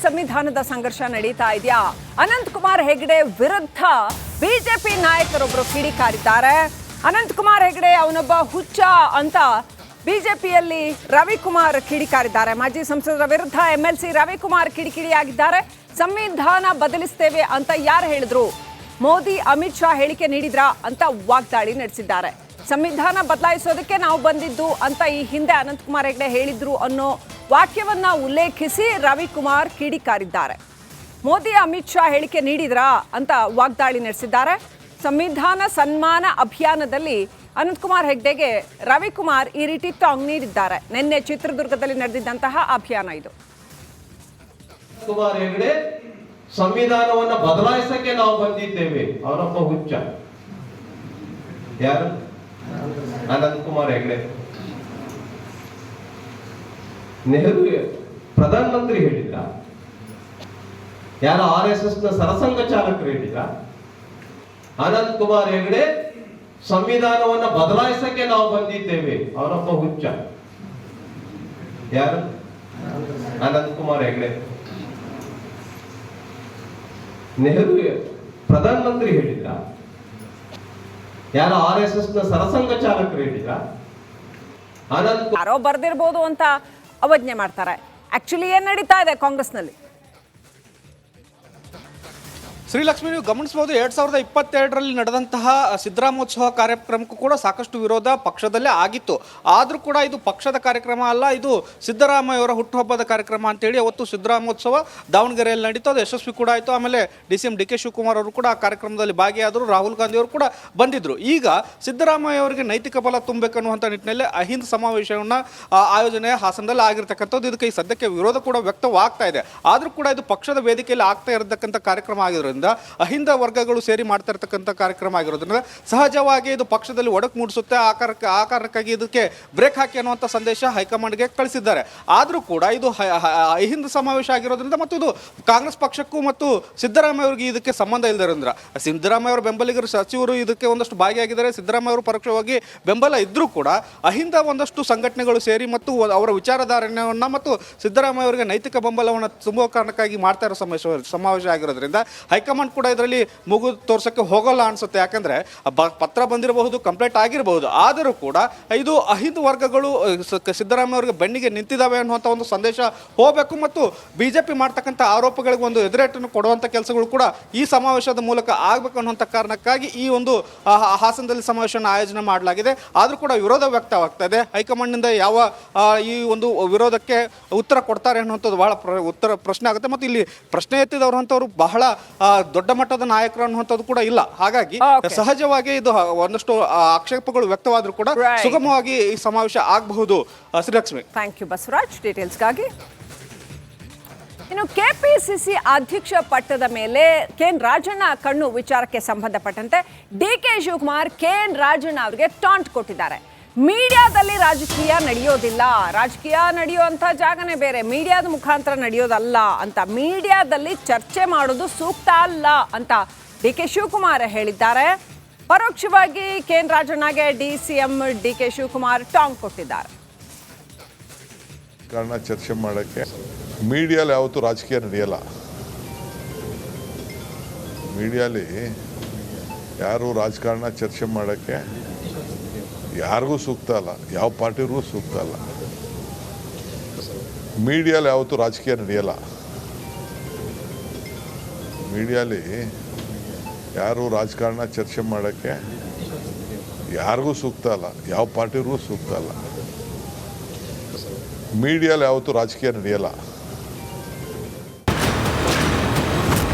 ಸಂವಿಧಾನದ ಸಂಘರ್ಷ ನಡೀತಾ ಇದೆಯಾ? ಅನಂತಕುಮಾರ್ ಹೆಗಡೆ ವಿರುದ್ಧ ಬಿಜೆಪಿ ನಾಯಕರೊಬ್ಬರು ಕಿಡಿಕಾರಿದ್ದಾರೆ. ಅನಂತಕುಮಾರ್ ಹೆಗಡೆ ಅವನೊಬ್ಬ ಹುಚ್ಚ ಅಂತ ಬಿಜೆಪಿಯಲ್ಲಿ ರವಿಕುಮಾರ್ ಕಿಡಿಕಾರಿದ್ದಾರೆ. ಮಾಜಿ ಸಂಸದರ ವಿರುದ್ಧ MLC ರವಿಕುಮಾರ್ ಕಿಡಿಕಿಡಿಯಾಗಿದ್ದಾರೆ. ಸಂವಿಧಾನ ಬದಲಿಸ್ತೇವೆ ಅಂತ ಯಾರು ಹೇಳಿದ್ರು? ಮೋದಿ ಅಮಿತ್ ಶಾ ಹೇಳಿಕೆ ನೀಡಿದ್ರಾ ಅಂತ ವಾಗ್ದಾಳಿ ನಡೆಸಿದ್ದಾರೆ. ಸಂವಿಧಾನ ಬದಲಾಯಿಸೋದಕ್ಕೆ ನಾವು ಬಂದಿದ್ದು ಅಂತ ಈ ಹಿಂದೆ ಅನಂತಕುಮಾರ್ ಹೆಗಡೆ ಹೇಳಿದ್ರು ಅನ್ನೋ ವಾಕ್ಯವನ್ನ ಉಲ್ಲೇಖಿಸಿ ರವಿಕುಮಾರ್ ಕಿಡಿಕಾರಿದ್ದಾರೆ. ಮೋದಿ ಅಮಿತ್ ಶಾ ಹೇಳಿಕೆ ನೀಡಿದ್ರಾ ಅಂತ ವಾಗ್ದಾಳಿ ನಡೆಸಿದ್ದಾರೆ. ಸಂವಿಧಾನ ಸನ್ಮಾನ ಅಭಿಯಾನದಲ್ಲಿ ಅನಂತಕುಮಾರ್ ಹೆಗ್ಡೆಗೆ ರವಿಕುಮಾರ್ ಈ ರೀತಿ ಟಾಂಗ್ ನೀಡಿದ್ದಾರೆ. ನಿನ್ನೆ ಚಿತ್ರದುರ್ಗದಲ್ಲಿ ನಡೆದಿದ್ದಂತಹ ಅಭಿಯಾನ ಇದು. ಕುಮಾರ್ ಹೆಗ್ಡೆ ಸಂವಿಧಾನವನ್ನು ಬದಲಾಯಿಸಕ್ಕೆ ನಾವು ಬಂದಿದ್ದೇವೆ. ಅವರೊಬ್ಬ ಹುಚ್ಚ. ಯಾರು? ಅನಂತಕುಮಾರ್ ಹೆಗ್ಡೆ. ನೆಹರು ಪ್ರಧಾನಮಂತ್ರಿ ಹೇಳಿದ್ರ? ಯಾರು RSS ನ ಸರಸಂಘ ಚಾಲಕರು ಹೇಳಿದ್ರ? ಅನಂತಕುಮಾರ್ ಹೆಗ್ಡೆ ಸಂವಿಧಾನವನ್ನು ಬದಲಾಯಿಸಕ್ಕೆ ನಾವು ಬಂದಿದ್ದೇವೆ. ಅವರೊಬ್ಬ ಹುಚ್ಚ. ಯಾರು? ಅನಂತಕುಮಾರ್ ಹೆಗ್ಡೆ. ನೆಹರು ಪ್ರಧಾನಮಂತ್ರಿ ಹೇಳಿದ್ರ? ಯಾರು RSS ನ ಸರಸಂಘ ಚಾಲಕರು ಹೇಳಿದ್ರ? ಯಾರೋ ಬರ್ದಿರ್ಬೋದು ಅಂತ ಅವಜ್ಞೆ ಮಾಡ್ತಾರೆ. ಆಕ್ಚುಲಿ ಏನ್ ನಡೀತಾ ಇದೆ ಕಾಂಗ್ರೆಸ್ನಲ್ಲಿ? ಶ್ರೀಲಕ್ಷ್ಮಿ, ನೀವು ಗಮನಿಸಬಹುದು 2022ರಲ್ಲಿ ನಡೆದಂತಹ ಸಿದ್ದರಾಮೋತ್ಸವ ಕಾರ್ಯಕ್ರಮಕ್ಕೂ ಕೂಡ ಸಾಕಷ್ಟು ವಿರೋಧ ಪಕ್ಷದಲ್ಲೇ ಆಗಿತ್ತು. ಆದರೂ ಕೂಡ ಇದು ಪಕ್ಷದ ಕಾರ್ಯಕ್ರಮ ಅಲ್ಲ, ಇದು ಸಿದ್ದರಾಮಯ್ಯ ಅವರ ಹುಟ್ಟುಹಬ್ಬದ ಕಾರ್ಯಕ್ರಮ ಅಂತೇಳಿ ಅವತ್ತು ಸಿದ್ದರಾಮೋತ್ಸವ ದಾವಣಗೆರೆಯಲ್ಲಿ ನಡೀತು. ಅದು ಯಶಸ್ವಿ ಕೂಡ ಆಯಿತು. ಆಮೇಲೆ DCM DK ಶಿವಕುಮಾರ್ ಅವರು ಕೂಡ ಆ ಕಾರ್ಯಕ್ರಮದಲ್ಲಿ ಭಾಗಿಯಾದರು. ರಾಹುಲ್ ಗಾಂಧಿ ಅವರು ಕೂಡ ಬಂದಿದ್ರು. ಈಗ ಸಿದ್ದರಾಮಯ್ಯ ಅವರಿಗೆ ನೈತಿಕ ಬಲ ತುಂಬಬೇಕನ್ನುವಂಥ ನಿಟ್ಟಿನಲ್ಲಿ ಅಹಿಂದ ಸಮಾವೇಶವನ್ನು ಆಯೋಜನೆ ಹಾಸನದಲ್ಲಿ ಆಗಿರ್ತಕ್ಕಂಥದ್ದು. ಇದಕ್ಕೆ ಈ ಸದ್ಯಕ್ಕೆ ವಿರೋಧ ಕೂಡ ವ್ಯಕ್ತವಾಗ್ತಾ ಇದೆ. ಆದರೂ ಕೂಡ ಇದು ಪಕ್ಷದ ವೇದಿಕೆಯಲ್ಲಿ ಆಗ್ತಾ ಇರತಕ್ಕಂಥ ಕಾರ್ಯಕ್ರಮ ಆಗಿರೋದ್ರಿಂದ, ಅಹಿಂದ ವರ್ಗಗಳು ಸೇರಿ ಮಾಡ್ತಾ ಇರತಕ್ಕಂಥ ಕಾರ್ಯಕ್ರಮ ಆಗಿರೋದ್ರಿಂದ ಸಹಜವಾಗಿ ಇದು ಪಕ್ಷದಲ್ಲಿ ಒಡಕು ಮೂಡಿಸುತ್ತೆ. ಆ ಕಾರಣಕ್ಕಾಗಿ ಇದಕ್ಕೆ ಬ್ರೇಕ್ ಹಾಕಿ ಅನ್ನುವಂಥ ಸಂದೇಶ ಹೈಕಮಾಂಡ್ಗೆ ಕಳಿಸಿದ್ದಾರೆ. ಆದರೂ ಕೂಡ ಇದು ಅಹಿಂದ ಸಮಾವೇಶ ಆಗಿರೋದ್ರಿಂದ ಮತ್ತು ಇದು ಕಾಂಗ್ರೆಸ್ ಪಕ್ಷಕ್ಕೂ ಮತ್ತು ಸಿದ್ದರಾಮಯ್ಯ ಅವರಿಗೆ ಇದಕ್ಕೆ ಸಂಬಂಧ ಇಲ್ಲದಿರೋದ್ರಿಂದ, ಸಿದ್ದರಾಮಯ್ಯ ಅವರ ಬೆಂಬಲಿಗರು ಸಚಿವರು ಇದಕ್ಕೆ ಒಂದಷ್ಟು ಭಾಗಿಯಾಗಿದ್ದಾರೆ. ಸಿದ್ದರಾಮಯ್ಯ ಅವರು ಪರೋಕ್ಷವಾಗಿ ಬೆಂಬಲ ಇದ್ದರೂ ಕೂಡ ಅಹಿಂದ ಒಂದಷ್ಟು ಸಂಘಟನೆಗಳು ಸೇರಿ ಮತ್ತು ಅವರ ವಿಚಾರಧಾರಣೆಯನ್ನು ಮತ್ತು ಸಿದ್ದರಾಮಯ್ಯ ಅವರಿಗೆ ನೈತಿಕ ಬೆಂಬಲವನ್ನು ತುಂಬುವ ಕಾರಣಕ್ಕಾಗಿ ಮಾಡ್ತಾ ಇರೋ ಸಮಾವೇಶ ಆಗಿರೋದ್ರಿಂದ ಹೈಕಮಾಂಡ್ ಕೂಡ ಇದರಲ್ಲಿ ಮುಗು ತೋರ್ಸಕ್ಕೆ ಹೋಗಲ್ಲ ಅನ್ಸುತ್ತೆ. ಯಾಕಂದ್ರೆ ಪತ್ರ ಬಂದಿರಬಹುದು, ಕಂಪ್ಲೇಂಟ್ ಆಗಿರಬಹುದು, ಆದರೂ ಕೂಡ ಇದು ಅಹಿಂದ ವರ್ಗಗಳು ಸಿದ್ದರಾಮಯ್ಯ ಅವರಿಗೆ ಬೆನ್ನಿಗೆ ನಿಂತಿದ್ದಾವೆ ಅನ್ನುವಂಥ ಒಂದು ಸಂದೇಶ ಹೋಗಬೇಕು ಮತ್ತು ಬಿಜೆಪಿ ಮಾಡ್ತಕ್ಕಂಥ ಆರೋಪಗಳಿಗೆ ಒಂದು ಎದುರೇಟನ್ನು ಕೊಡುವಂಥ ಕೆಲಸಗಳು ಕೂಡ ಈ ಸಮಾವೇಶದ ಮೂಲಕ ಆಗಬೇಕು ಅನ್ನುವಂಥ ಕಾರಣಕ್ಕಾಗಿ ಈ ಒಂದು ಹಾಸನದಲ್ಲಿ ಸಮಾವೇಶನ ಆಯೋಜನೆ ಮಾಡಲಾಗಿದೆ. ಆದರೂ ಕೂಡ ವಿರೋಧ ವ್ಯಕ್ತವಾಗ್ತಾ ಇದೆ. ಹೈಕಮಾಂಡ್ನಿಂದ ಯಾವ ಈ ಒಂದು ವಿರೋಧಕ್ಕೆ ಉತ್ತರ ಕೊಡ್ತಾರೆ ಅನ್ನುವಂಥದ್ದು ಬಹಳ ಪ್ರಶ್ನೆ ಆಗುತ್ತೆ. ಮತ್ತು ಇಲ್ಲಿ ಪ್ರಶ್ನೆ ಎತ್ತಿದವರು ಅಂತವರು ಬಹಳ ದೊಡ್ಡ ಮಟ್ಟದ ನಾಯಕರು ಅನ್ನುವಂಥದ್ದು ಕೂಡ ಇಲ್ಲ. ಹಾಗಾಗಿ ಸಹಜವಾಗಿ ಇದು ಒಂದಷ್ಟು ಆಕ್ಷೇಪಗಳು ವ್ಯಕ್ತವಾದರೂ ಕೂಡ ಸುಗಮವಾಗಿ ಈ ಸಮಾವೇಶ ಆಗಬಹುದು. ಶ್ರೀಲಕ್ಷ್ಮಿ, ಥ್ಯಾಂಕ್ ಯು ಬಸವರಾಜ್ ಡೀಟೇಲ್ಸ್ಗಾಗಿ. ಇನ್ನು KPCC ಅಧ್ಯಕ್ಷ ಪಟ್ಟದ ಮೇಲೆ KN ರಾಜಣ್ಣ ಕಣ್ಣು ವಿಚಾರಕ್ಕೆ ಸಂಬಂಧಪಟ್ಟಂತೆ DK ಶಿವಕುಮಾರ್ KN ರಾಜಣ್ಣ ಅವರಿಗೆ ಟಾಂಟ್ ಕೊಟ್ಟಿದ್ದಾರೆ. ಮೀಡಿಯಾದಲ್ಲಿ ರಾಜಕೀಯ ನಡೆಯೋದಿಲ್ಲ, ರಾಜಕೀಯ ನಡೆಯುವಂಥ ಜಾಗನೇ ಬೇರೆ, ಮೀಡಿಯಾದ ಮುಖಾಂತರ ನಡೆಯೋದಲ್ಲ ಅಂತ, ಮೀಡಿಯಾದಲ್ಲಿ ಚರ್ಚೆ ಮಾಡೋದು ಸೂಕ್ತ ಅಲ್ಲ ಅಂತ DK ಶಿವಕುಮಾರ್ ಹೇಳಿದ್ದಾರೆ. ಪರೋಕ್ಷವಾಗಿ KN ರಾಜಣ್ಣಗೆ DCM DK ಶಿವಕುಮಾರ್ ಟಾಂಗ್ ಕೊಟ್ಟಿದ್ದಾರೆ. ಕಾರಣ ಚರ್ಚೆ ಮಾಡೋಕ್ಕೆ ಮೀಡಿಯಲ್ಲಿ ಯಾವತ್ತೂ ರಾಜಕೀಯ ನಡೆಯಲ್ಲ. ಮೀಡಿಯಲ್ಲಿ ಯಾರು ರಾಜಕಾರಣ ಚರ್ಚೆ ಮಾಡೋಕ್ಕೆ ಯಾರಿಗೂ ಸೂಕ್ತ ಅಲ್ಲ, ಯಾವ ಪಾರ್ಟಿಗೂ ಸೂಕ್ತ ಅಲ್ಲ. ಮೀಡಿಯಲ್ಲಿ ಯಾವತ್ತೂ ರಾಜಕೀಯ ನಡೆಯಲ್ಲ. ಮೀಡಿಯಲ್ಲಿ ಯಾರು ರಾಜಕಾರಣ ಚರ್ಚೆ ಮಾಡೋಕ್ಕೆ ಯಾರಿಗೂ ಸೂಕ್ತ ಅಲ್ಲ, ಯಾವ ಪಾರ್ಟಿಗೂ ಸೂಕ್ತ ಅಲ್ಲ. ಮೀಡಿಯಲ್ಲಿ ಯಾವತ್ತೂ ರಾಜಕೀಯ ನಡೆಯಲ್ಲ.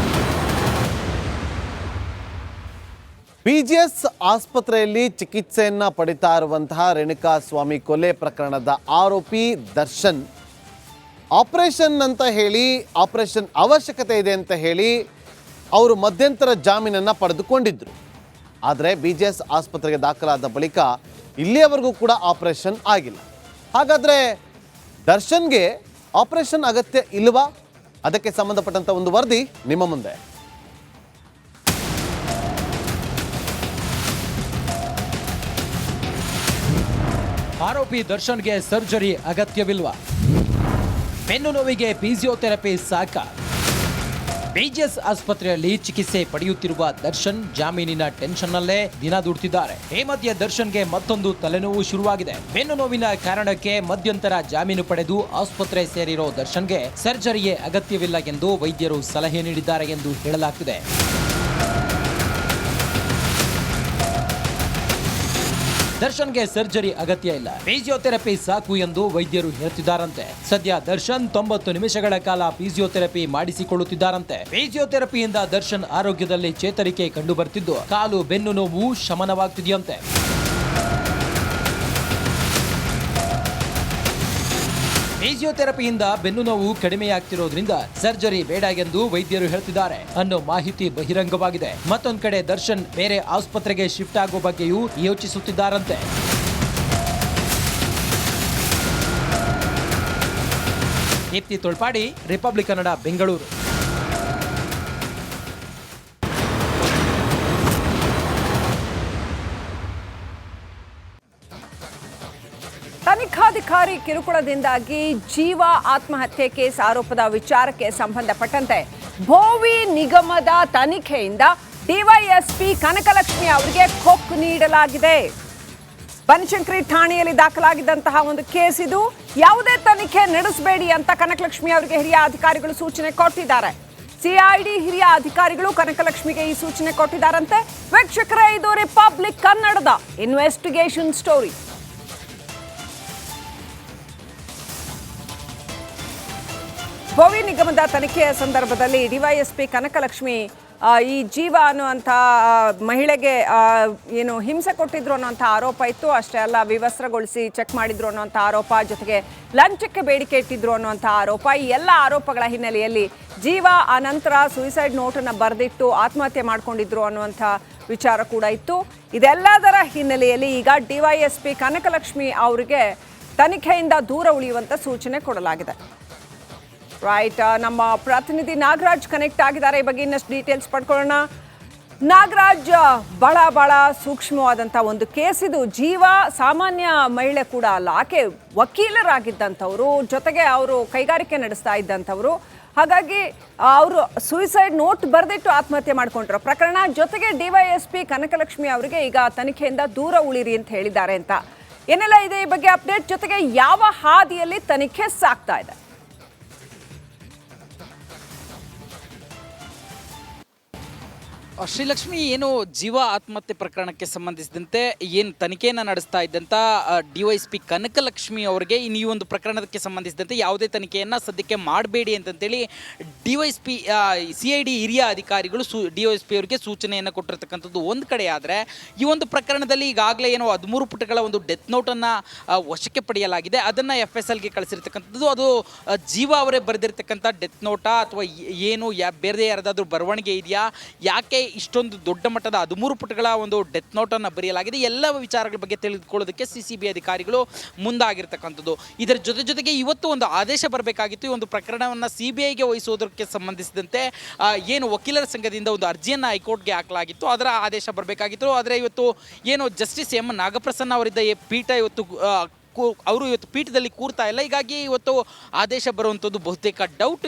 BGS ಆಸ್ಪತ್ರೆಯಲ್ಲಿ ಚಿಕಿತ್ಸೆಯನ್ನ ಪಡಿತಾ ಇರುವಂತಹ ರೇಣುಕಾ ಸ್ವಾಮಿ ಕೊಲೆ ಪ್ರಕರಣದ ಆರೋಪಿ ದರ್ಶನ್ ಆಪರೇಷನ್ ಅಂತ ಹೇಳಿ, ಆಪರೇಷನ್ ಅವಶ್ಯಕತೆ ಇದೆ ಅಂತ ಹೇಳಿ ಅವರು ಮಧ್ಯಂತರ ಜಾಮೀನನ್ನು ಪಡೆದುಕೊಂಡಿದ್ದರು. ಆದರೆ BGS ಆಸ್ಪತ್ರೆಗೆ ದಾಖಲಾದ ಬಳಿಕ ಇಲ್ಲಿಯವರೆಗೂ ಕೂಡ ಆಪರೇಷನ್ ಆಗಿಲ್ಲ. ಹಾಗಾದರೆ ದರ್ಶನ್ಗೆ ಆಪರೇಷನ್ ಅಗತ್ಯ ಇಲ್ವಾ? ಅದಕ್ಕೆ ಸಂಬಂಧಪಟ್ಟಂಥ ಒಂದು ವರದಿ ನಿಮ್ಮ ಮುಂದೆ. ಆರೋಪಿ ದರ್ಶನ್ಗೆ ಸರ್ಜರಿ ಅಗತ್ಯವಿಲ್ವಾ? ಬೆನ್ನು ನೋವಿಗೆ ಫಿಸಿಯೋಥೆರಪಿ ಸಾಕ. ಬಿಜಿಎಸ್ ಆಸ್ಪತ್ರೆಯಲ್ಲಿ ಚಿಕಿತ್ಸೆ ಪಡೆಯುತ್ತಿರುವ ದರ್ಶನ್ ಜಾಮೀನಿನ ಟೆನ್ಷನ್ನಲ್ಲೇ ದಿನ ದುಡ್ತಿದ್ದಾರೆ. ಈ ಮಧ್ಯೆ ದರ್ಶನ್ಗೆ ಮತ್ತೊಂದು ತಲೆನೋವು ಶುರುವಾಗಿದೆ. ಬೆನ್ನು ನೋವಿನ ಕಾರಣಕ್ಕೆ ಮಧ್ಯಂತರ ಜಾಮೀನು ಪಡೆದು ಆಸ್ಪತ್ರೆ ಸೇರಿರೋ ದರ್ಶನ್ಗೆ ಸರ್ಜರಿಯೇ ಅಗತ್ಯವಿಲ್ಲ ಎಂದು ವೈದ್ಯರು ಸಲಹೆ ನೀಡಿದ್ದಾರೆ ಎಂದು ಹೇಳಲಾಗ್ತಿದೆ. ದರ್ಶನ್ಗೆ ಸರ್ಜರಿ ಅಗತ್ಯ ಇಲ್ಲ, ಫಿಸಿಯೋಥೆರಪಿ ಸಾಕು ಎಂದು ವೈದ್ಯರು ಹೇಳ್ತಿದ್ದಾರಂತೆ. ಸದ್ಯ ದರ್ಶನ್ 90 ನಿಮಿಷಗಳ ಕಾಲ ಫಿಸಿಯೋಥೆರಪಿ ಮಾಡಿಸಿಕೊಳ್ಳುತ್ತಿದ್ದಾರಂತೆ. ಫಿಸಿಯೋಥೆರಪಿಯಿಂದ ದರ್ಶನ್ ಆರೋಗ್ಯದಲ್ಲಿ ಚೇತರಿಕೆ ಕಂಡು ಬರ್ತಿದ್ದು ಕಾಲು ಬೆನ್ನು ನೋವು ಶಮನವಾಗ್ತಿದೆಯಂತೆ. ಫಿಸಿಯೋಥೆರಪಿಯಿಂದ ಬೆನ್ನು ನೋವು ಕಡಿಮೆಯಾಗ್ತಿರೋದ್ರಿಂದ ಸರ್ಜರಿ ಬೇಡ ಎಂದು ವೈದ್ಯರು ಹೇಳ್ತಿದ್ದಾರೆ ಅನ್ನೋ ಮಾಹಿತಿ ಬಹಿರಂಗವಾಗಿದೆ. ಮತ್ತೊಂದ್ ಕಡೆ ದರ್ಶನ್ ಬೇರೆ ಆಸ್ಪತ್ರೆಗೆ ಶಿಫ್ಟ್ ಆಗೋ ಬಗ್ಗೆಯೂ ಯೋಚಿಸುತ್ತಿದ್ದಾರಂತೆ. ದೀಪ್ತಿ ತೊಳ್ಪಾಡಿ, ರಿಪಬ್ಲಿಕ್ ಕನ್ನಡ, ಬೆಂಗಳೂರು. ತನಿಖಾಧಿಕಾರಿ ಕಿರುಕುಳದಿಂದಾಗಿ ಜೀವ ಆತ್ಮಹತ್ಯೆ ಕೇಸ್ ಆರೋಪದ ವಿಚಾರಕ್ಕೆ ಸಂಬಂಧಪಟ್ಟಂತೆ ಭೋವಿ ನಿಗಮದ ತನಿಖೆಯಿಂದ ಡಿವೈಎಸ್ಪಿ ಕನಕಲಕ್ಷ್ಮಿ ಅವರಿಗೆ ಕೊಕ್ ನೀಡಲಾಗಿದೆ. ಬನಶಂಕರಿ ಠಾಣೆಯಲ್ಲಿ ದಾಖಲಾಗಿದ್ದಂತಹ ಒಂದು ಕೇಸ್ ಇದು. ಯಾವುದೇ ತನಿಖೆ ನಡೆಸಬೇಡಿ ಅಂತ ಕನಕಲಕ್ಷ್ಮಿ ಅವರಿಗೆ ಹಿರಿಯ ಅಧಿಕಾರಿಗಳು ಸೂಚನೆ ಕೊಟ್ಟಿದ್ದಾರೆ. ಸಿಐಡಿ ಹಿರಿಯ ಅಧಿಕಾರಿಗಳು ಕನಕಲಕ್ಷ್ಮಿಗೆ ಈ ಸೂಚನೆ ಕೊಟ್ಟಿದ್ದಾರಂತೆ. ವೀಕ್ಷಕರೇ, ಇದು ರಿಪಬ್ಲಿಕ್ ಕನ್ನಡದ ಇನ್ವೆಸ್ಟಿಗೇಷನ್ ಸ್ಟೋರಿ. ಭೋವಿ ನಿಗಮದ ತನಿಖೆಯ ಸಂದರ್ಭದಲ್ಲಿ ಡಿವೈಎಸ್ಪಿ ಕನಕಲಕ್ಷ್ಮಿ ಈ ಜೀವ ಅನ್ನುವಂಥ ಮಹಿಳೆಗೆ ಏನು ಹಿಂಸೆ ಕೊಟ್ಟಿದ್ರು ಅನ್ನೋಂಥ ಆರೋಪ ಇತ್ತು. ಅಷ್ಟೇ ಅಲ್ಲ, ವಿವಸ್ತ್ರಗೊಳಿಸಿ ಚೆಕ್ ಮಾಡಿದ್ರು ಅನ್ನೋಂಥ ಆರೋಪ, ಜೊತೆಗೆ ಲಂಚಕ್ಕೆ ಬೇಡಿಕೆ ಇಟ್ಟಿದ್ರು ಅನ್ನೋಂಥ ಆರೋಪ. ಈ ಎಲ್ಲ ಆರೋಪಗಳ ಹಿನ್ನೆಲೆಯಲ್ಲಿ ಜೀವ ಆ ನಂತರ ಸೂಯಿಸೈಡ್ ನೋಟನ್ನು ಬರೆದಿಟ್ಟು ಆತ್ಮಹತ್ಯೆ ಮಾಡ್ಕೊಂಡಿದ್ರು ಅನ್ನುವಂಥ ವಿಚಾರ ಕೂಡ ಇತ್ತು. ಇದೆಲ್ಲದರ ಹಿನ್ನೆಲೆಯಲ್ಲಿ ಈಗ ಡಿವೈಎಸ್ಪಿ ಕನಕಲಕ್ಷ್ಮಿ ಅವರಿಗೆ ತನಿಖೆಯಿಂದ ದೂರ ಉಳಿಯುವಂಥ ಸೂಚನೆ ಕೊಡಲಾಗಿದೆ. ರೈಟ್, ನಮ್ಮ ಪ್ರತಿನಿಧಿ ನಾಗರಾಜ್ ಕನೆಕ್ಟ್ ಆಗಿದ್ದಾರೆ. ಈ ಬಗ್ಗೆ ಇನ್ನಷ್ಟು ಡೀಟೇಲ್ಸ್ ಪಡ್ಕೊಳ್ಳೋಣ. ನಾಗರಾಜ್, ಬಹಳ ಸೂಕ್ಷ್ಮವಾದಂಥ ಒಂದು ಕೇಸ್ ಇದು. ಜೀವ ಸಾಮಾನ್ಯ ಮಹಿಳೆ ಕೂಡ ಅಲ್ಲ, ಆಕೆ ವಕೀಲರಾಗಿದ್ದಂಥವ್ರು, ಜೊತೆಗೆ ಅವರು ಕೈಗಾರಿಕೆ ನಡೆಸ್ತಾ ಇದ್ದಂಥವ್ರು. ಹಾಗಾಗಿ ಅವರು ಸೂಯಿಸೈಡ್ ನೋಟ್ ಬರೆದಿಟ್ಟು ಆತ್ಮಹತ್ಯೆ ಮಾಡ್ಕೊಂಡ್ರು ಪ್ರಕರಣ. ಜೊತೆಗೆ ಡಿವೈಎಸ್ಪಿ ಕನಕಲಕ್ಷ್ಮಿ ಅವರಿಗೆ ಈಗ ತನಿಖೆಯಿಂದ ದೂರ ಉಳಿರಿ ಅಂತ ಹೇಳಿದ್ದಾರೆ ಅಂತ. ಏನೆಲ್ಲ ಇದೆ ಈ ಬಗ್ಗೆ ಅಪ್ಡೇಟ್, ಜೊತೆಗೆ ಯಾವ ಹಾದಿಯಲ್ಲಿ ತನಿಖೆ ಸಾಗ್ತಾ ಇದೆ? ಶ್ರೀಲಕ್ಷ್ಮಿ, ಏನು ಜೀವ ಆತ್ಮಹತ್ಯೆ ಪ್ರಕರಣಕ್ಕೆ ಸಂಬಂಧಿಸಿದಂತೆ ಏನು ತನಿಖೆಯನ್ನು ನಡೆಸ್ತಾ ಇದ್ದಂಥ ಡಿವೈಎಸ್ಪಿ ಕನಕಲಕ್ಷ್ಮಿ ಅವರಿಗೆ ಈ ಒಂದು ಪ್ರಕರಣಕ್ಕೆ ಸಂಬಂಧಿಸಿದಂತೆ ಯಾವುದೇ ತನಿಖೆಯನ್ನು ಸದ್ಯಕ್ಕೆ ಮಾಡಬೇಡಿ ಅಂತಂತೇಳಿ ಡಿವೈಎಸ್ಪಿ ಸಿಐಡಿ ಹಿರಿಯ ಅಧಿಕಾರಿಗಳು ಡಿವೈಎಸ್ಪಿ ಅವರಿಗೆ ಸೂಚನೆಯನ್ನು ಕೊಟ್ಟಿರ್ತಕ್ಕಂಥದ್ದು ಒಂದು ಕಡೆ. ಆದರೆ ಈ ಒಂದು ಪ್ರಕರಣದಲ್ಲಿ ಈಗಾಗಲೇ ಏನೋ 13 ಪುಟಗಳ ಒಂದು ಡೆತ್ ನೋಟನ್ನು ವಶಕ್ಕೆ ಪಡೆಯಲಾಗಿದೆ. ಅದನ್ನು FSLಗೆ ಕಳಿಸಿರ್ತಕ್ಕಂಥದ್ದು. ಅದು ಜೀವ ಅವರೇ ಬರೆದಿರ್ತಕ್ಕಂಥ ಡೆತ್ ನೋಟ ಅಥವಾ ಏನು ಬೇರೆ ಯಾರ್ದಾದ್ರೂ ಬರವಣಿಗೆ ಇದೆಯಾ, ಯಾಕೆ ಇಷ್ಟೊಂದು ದೊಡ್ಡ ಮಟ್ಟದ 13 ಪುಟಗಳ ಒಂದು ಡೆತ್ ನೋಟನ್ನು ಬರೆಯಲಾಗಿದೆ, ಎಲ್ಲ ವಿಚಾರಗಳ ಬಗ್ಗೆ ತಿಳಿದುಕೊಳ್ಳೋದಕ್ಕೆ CCB ಅಧಿಕಾರಿಗಳು ಮುಂದಾಗಿರ್ತಕ್ಕಂಥದ್ದು. ಇದರ ಜೊತೆಗೆ ಇವತ್ತು ಒಂದು ಆದೇಶ ಬರಬೇಕಾಗಿತ್ತು. ಈ ಒಂದು ಪ್ರಕರಣವನ್ನು CBIಗೆ ವಹಿಸುವುದಕ್ಕೆ ಸಂಬಂಧಿಸಿದಂತೆ ಏನು ವಕೀಲರ ಸಂಘದಿಂದ ಒಂದು ಅರ್ಜಿಯನ್ನು ಹೈಕೋರ್ಟ್ಗೆ ಹಾಕಲಾಗಿತ್ತು, ಅದರ ಆದೇಶ ಬರಬೇಕಾಗಿತ್ತು. ಆದರೆ ಇವತ್ತು ಏನು ಜಸ್ಟಿಸ್ M ನಾಗಪ್ರಸನ್ನ ಅವರಿದ್ದ ಪೀಠ ಅವರು ಇವತ್ತು ಪೀಠದಲ್ಲಿ ಕೂರ್ತಾ ಇಲ್ಲ. ಹೀಗಾಗಿ ಇವತ್ತು ಆದೇಶ ಬರುವಂಥದ್ದು ಬಹುತೇಕ ಡೌಟ್.